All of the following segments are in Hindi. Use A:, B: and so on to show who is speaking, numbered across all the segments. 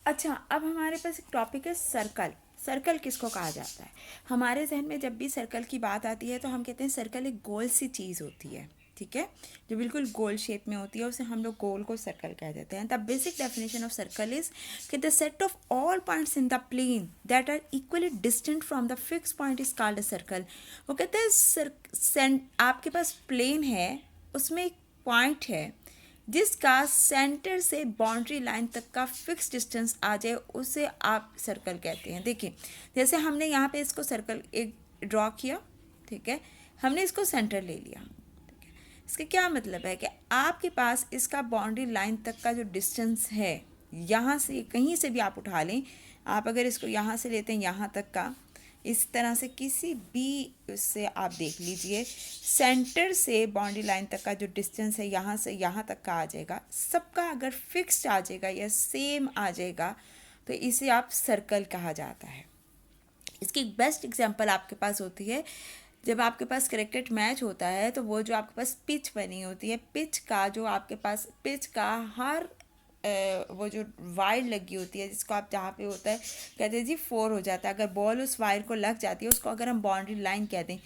A: अच्छा, अब हमारे पास एक टॉपिक है सर्कल। सर्कल किसको कहा जाता है? हमारे जहन में जब भी सर्कल की बात आती है तो हम कहते हैं सर्कल एक गोल सी चीज़ होती है, ठीक है, जो बिल्कुल गोल शेप में होती है, उसे हम लोग गोल को सर्कल कह देते हैं। The basic definition of circle is कि the set of all points in the plane that are equally distant from the fix point is called a circle. वो कहते हैं आपके पास प्लेन है, उसमें एक पॉइंट है जिसका सेंटर से बाउंड्री लाइन तक का फिक्स डिस्टेंस आ जाए, उसे आप सर्कल कहते हैं। देखिए, जैसे हमने यहाँ पे इसको सर्कल एक ड्रॉ किया, ठीक है, हमने इसको सेंटर ले लिया। इसका क्या मतलब है कि आपके पास इसका बाउंड्री लाइन तक का जो डिस्टेंस है, यहाँ से कहीं से भी आप उठा लें, आप अगर इसको यहाँ से लेते हैं यहाँ तक का, इस तरह से किसी भी उससे आप देख लीजिए, सेंटर से बाउंड्री लाइन तक का जो डिस्टेंस है यहाँ से यहाँ तक का आ जाएगा, सबका अगर फिक्स्ड आ जाएगा या सेम आ जाएगा तो इसे आप सर्कल कहा जाता है। इसकी एक बेस्ट एग्जांपल आपके पास होती है जब आपके पास क्रिकेट मैच होता है, तो वो जो आपके पास पिच बनी होती है, पिच का जो आपके पास पिच का हर वो जो वायर लगी होती है, जिसको आप जहाँ पे होता है कहते हैं जी 4 हो जाता है, अगर बॉल उस वायर को लग जाती है, उसको अगर हम बाउंड्री लाइन कहते हैं,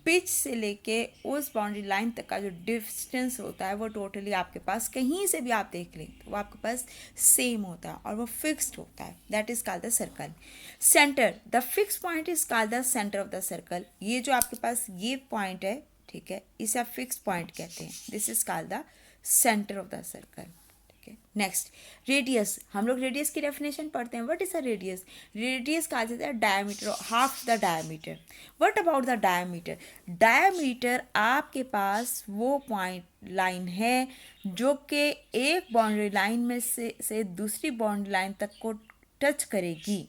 A: पिच से लेके उस बाउंड्री लाइन तक का जो डिस्टेंस होता है वो टोटली आपके पास कहीं से भी आप देख लें तो वो आपके पास सेम होता है और वो फिक्स्ड होता है। That is called the circle. Centre, the fix point is called the centre of the circle. ये जो आपके पास ये पॉइंट है, ठीक है, इसे आप फिक्स पॉइंट कहते हैं। This is called the centre of the circle. Next, radius. हम लोग रेडियस की डेफिनेशन पढ़ते हैं। What is a radius? Radius कहा जाता है diameter, half the diameter. What about the diameter? Diameter आपके पास वो पॉइंट लाइन है जो कि एक बाउंड्री लाइन में से दूसरी बाउंड्री लाइन तक को टच करेगी,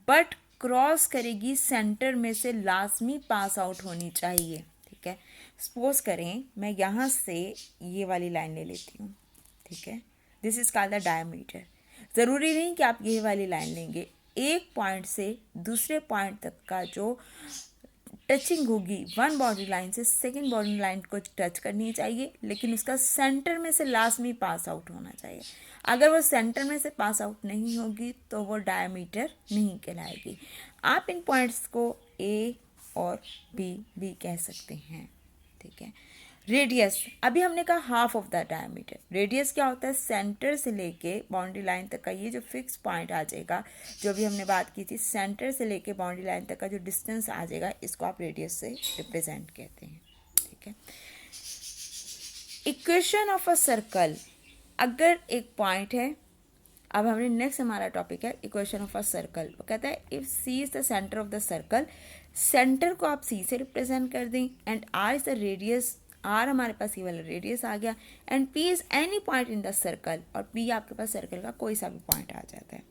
A: बट क्रॉस करेगी सेंटर में से, लाजमी पास आउट होनी चाहिए, ठीक है। सपोज करें मैं यहाँ से ये वाली लाइन ले लेती हूँ, ठीक है, this is called the diameter. ज़रूरी नहीं कि आप ये वाली लाइन लेंगे, एक पॉइंट से दूसरे पॉइंट तक का जो टचिंग होगी वन बाउंड्री लाइन से सेकंड बाउंड्री लाइन को टच करनी चाहिए, लेकिन उसका सेंटर में से लाजमी पास आउट होना चाहिए। अगर वो सेंटर में से पास आउट नहीं होगी तो वो डायमीटर नहीं कहलाएगी। आप इन पॉइंट्स को ए और बी भी कह सकते हैं, ठीक है। रेडियस, अभी हमने कहा half of the diameter. Radius क्या होता है? सेंटर से लेके बाउंड्री लाइन तक का ये जो फिक्स पॉइंट आ जाएगा, जो भी हमने बात की थी, सेंटर से लेके बाउंड्री लाइन तक का जो डिस्टेंस आ जाएगा, इसको आप रेडियस से रिप्रेजेंट कहते हैं, ठीक है। इक्वेशन ऑफ अ सर्कल, अगर एक पॉइंट है, अब हमने नेक्स्ट हमारा टॉपिक है इक्वेशन ऑफ अ सर्कल। वो कहता है if C is the centre of the circle, centre को आप सी से रिप्रेजेंट कर दें, and R is the radius, R हमारे पास ये वाला रेडियस आ गया, and P is any point in the circle, और पी आपके पास सर्कल का कोई सा भी पॉइंट आ जाता है,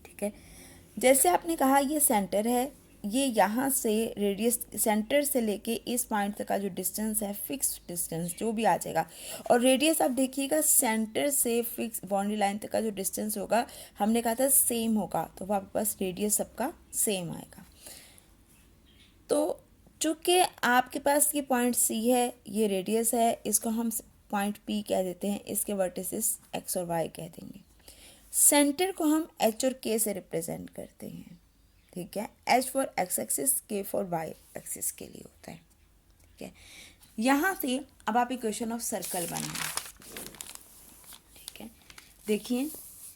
A: ठीक है। जैसे आपने कहा ये सेंटर है, ये यहाँ से रेडियस सेंटर से लेके इस पॉइंट तक का जो डिस्टेंस है, फिक्स डिस्टेंस जो भी आ जाएगा, और रेडियस आप देखिएगा सेंटर से फिक्स बाउंड्री लाइन तक का जो डिस्टेंस होगा, हमने कहा था सेम होगा, तो वो आपके पास रेडियस सबका सेम आएगा। तो चूँकि आपके पास ये पॉइंट सी है, ये रेडियस है, इसको हम पॉइंट पी कह देते हैं, इसके वर्टिसेस एक्स और वाई कह देंगे। सेंटर को हम एच और के से रिप्रेजेंट करते हैं, ठीक है। एच फॉर एक्स एक्सिस, के फॉर वाई एक्सिस के लिए होता है, ठीक है। यहाँ से अब आप इक्वेशन ऑफ सर्कल बनाएं, ठीक है। देखिए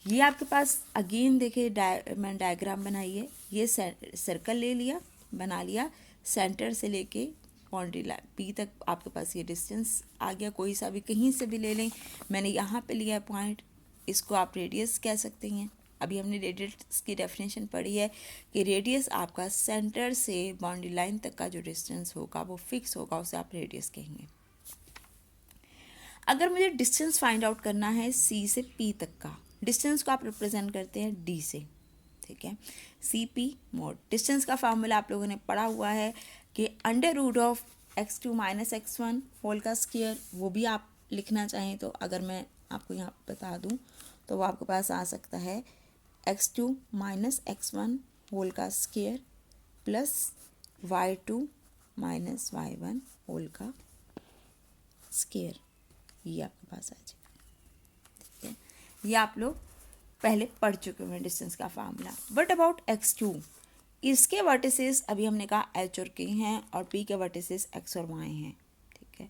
A: ये आपके पास अगेन देखिए मैंने डायग्राम बनाइए, ये सर्कल ले लिया, बना लिया, सेंटर से लेके बाउंड्री लाइन पी तक आपके पास ये डिस्टेंस आ गया, कोई सा भी कहीं से भी ले लें। मैंने यहाँ पे लिया पॉइंट, इसको आप रेडियस कह सकते हैं। अभी हमने रेडियस की डेफिनेशन पढ़ी है कि रेडियस आपका सेंटर से बाउंड्री लाइन तक का जो डिस्टेंस होगा वो फिक्स होगा, उसे आप रेडियस कहेंगे। अगर मुझे डिस्टेंस फाइंड आउट करना है सी से पी तक का, डिस्टेंस को आप रिप्रेजेंट करते हैं डी से, ठीक है, सी पी मोड। डिस्टेंस का फार्मूला आप लोगों ने पढ़ा हुआ है कि under root of x2 minus x1 whole का स्क्वायर, वो भी आप लिखना चाहें तो अगर मैं आपको यहाँ बता दूँ तो वो आपके पास आ सकता है x2 माइनस x1 होल का square plus y2 minus y1 whole का स्क्वायर, ये आपके पास आ जाएगा, ठीक है। ये आप लोग पहले पढ़ चुके हुए हैं डिस्टेंस का फार्मूला। बट अबाउट x2, इसके वर्टिसेस अभी हमने कहा h और k हैं और p के वर्टिसेस x और y हैं, ठीक है।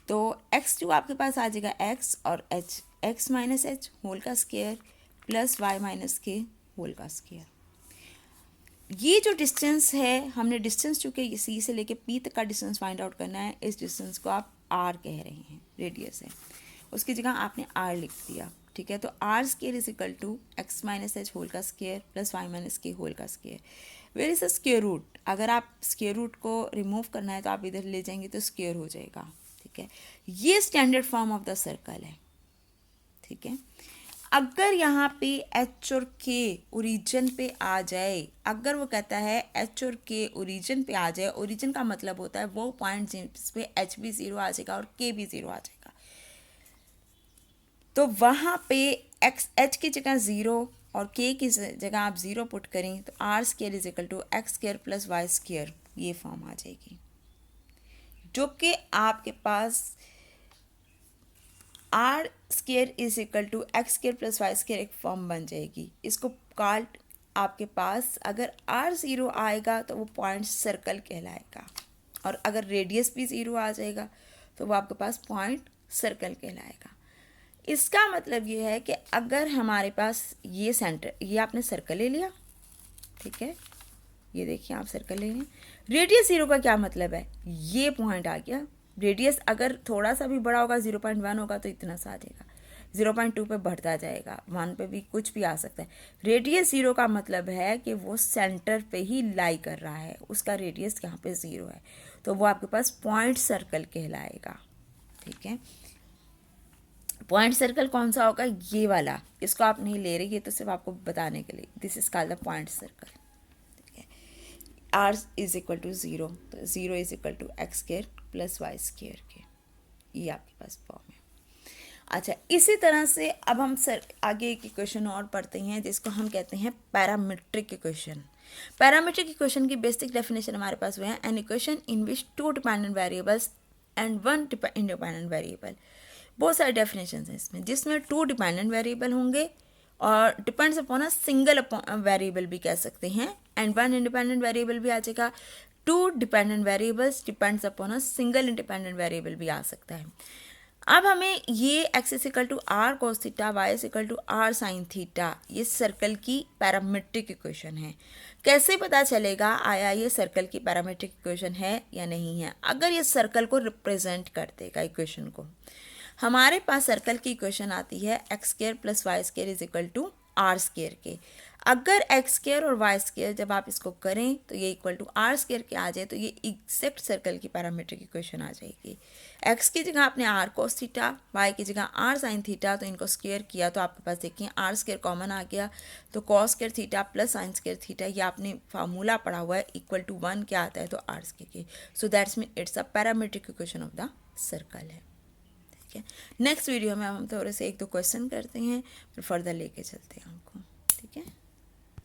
A: तो x2 आपके पास आ जाएगा x और h, x minus H whole का square plus y minus K whole का स्क्वायर। ये जो डिस्टेंस है, हमने डिस्टेंस चूँकि सी से लेके पी तक का डिस्टेंस फाइंड आउट करना है, इस डिस्टेंस को आप आर कह रहे हैं, रेडियस है, उसकी जगह आपने आर लिख दिया, ठीक है। तो R square is equal to X minus H whole का square plus Y minus K whole का square. Where is the square root? अगर आप स्क्वायर रूट को रिमूव करना है तो आप इधर ले जाएंगे तो स्क्वायर हो जाएगा, ठीक है। ये standard form of the circle है, ठीक है। अगर यहाँ पे एच और के ओरिजिन पे आ जाए, अगर वो कहता है एच और के ओरिजिन पे आ जाए, ओरिजिन का मतलब होता है वो पॉइंट जिस पे एच भी ज़ीरो आ जाएगा और के भी ज़ीरो आ जाएगा, तो वहाँ पे एक्स एच की जगह ज़ीरो और के की जगह आप ज़ीरो पुट करें तो R square is equal to X square plus Y square, ये फॉर्म आ जाएगी, जो कि आपके पास R square is equal to X square plus Y square एक फॉर्म बन जाएगी। इसको कॉल्ड आपके पास अगर आर ज़ीरो आएगा तो वो पॉइंट सर्कल कहलाएगा, और अगर रेडियस भी ज़ीरो आ जाएगा तो वो आपके पास पॉइंट सर्कल कहलाएगा। इसका मतलब ये है कि अगर हमारे पास ये सेंटर, ये आपने सर्कल ले लिया, ठीक है, ये देखिए आप सर्कल ले लें, रेडियस ज़ीरो का क्या मतलब है, ये पॉइंट आ गया। रेडियस अगर थोड़ा सा भी बड़ा होगा, 0.1 होगा तो इतना सा आ जाएगा, 0.2 पे बढ़ता जाएगा, 1 पे भी कुछ भी आ सकता है। रेडियस ज़ीरो का मतलब है कि वो सेंटर पे ही लाई कर रहा है, उसका रेडियस यहाँ पे ज़ीरो है, तो वो आपके पास पॉइंट सर्कल कहलाएगा, ठीक है। पॉइंट सर्कल कौन सा होगा? ये वाला, इसको आप नहीं ले रहे, ये तो सिर्फ आपको बताने के लिए, this is called the point circle, ठीक है। R is equal to zero, तो zero is equal to X square plus Y square के, ये आपके पास फॉर्म है। अच्छा, इसी तरह से अब हम आगे एक इक्वेशन और पढ़ते हैं जिसको हम कहते हैं पैरामीट्रिक इक्वेशन। पैरामीट्रिक इक्वेशन की बेसिक डेफिनेशन हमारे पास हुए हैं, an equation in which two dependent variables and one independent variable. बहुत सारे डेफिनेशन हैं इसमें, जिसमें टू डिपेंडेंट वेरिएबल होंगे और depends upon a single variable भी कह सकते हैं, एंड वन इंडिपेंडेंट वेरिएबल भी आ जाएगा। Two dependent variables depends upon a single independent variable भी आ सकता है। अब हमें ये X is equal to R cos theta, Y is equal to R sine theta, ये सर्कल की पैरामीट्रिक इक्वेशन है। कैसे पता चलेगा आया ये सर्कल की पैरामीट्रिक इक्वेशन है या नहीं है? अगर ये सर्कल को रिप्रेजेंट कर देगा, इक्वेशन को, हमारे पास सर्कल की इक्वेशन आती है X square plus Y square is equal to R square के। अगर एक्स स्क्वायर और वाई स्क्वायर जब आप इसको करें तो ये इक्वल टू आर स्क्वायर के आ जाए तो ये एग्जैक्ट सर्कल की पैरामीट्रिक इक्वेशन आ जाएगी। एक्स की जगह आपने आर कोस थीटा, वाई की जगह आर साइन थीटा, तो इनको स्क्वायर किया तो आपके पास देखिए आर स्क्वायर कॉमन आ गया, तो cos square theta plus sine square theta, ये आपने फार्मूला पढ़ा हुआ है, इक्वल टू 1 क्या आता है तो आर स्क्वायर के। So that's mean it's a parametric equation of the circle है, ठीक है। नेक्स्ट वीडियो में हम थोड़े से एक दो क्वेश्चन करते हैं, फिर फर्दर लेके चलते हैं हमको।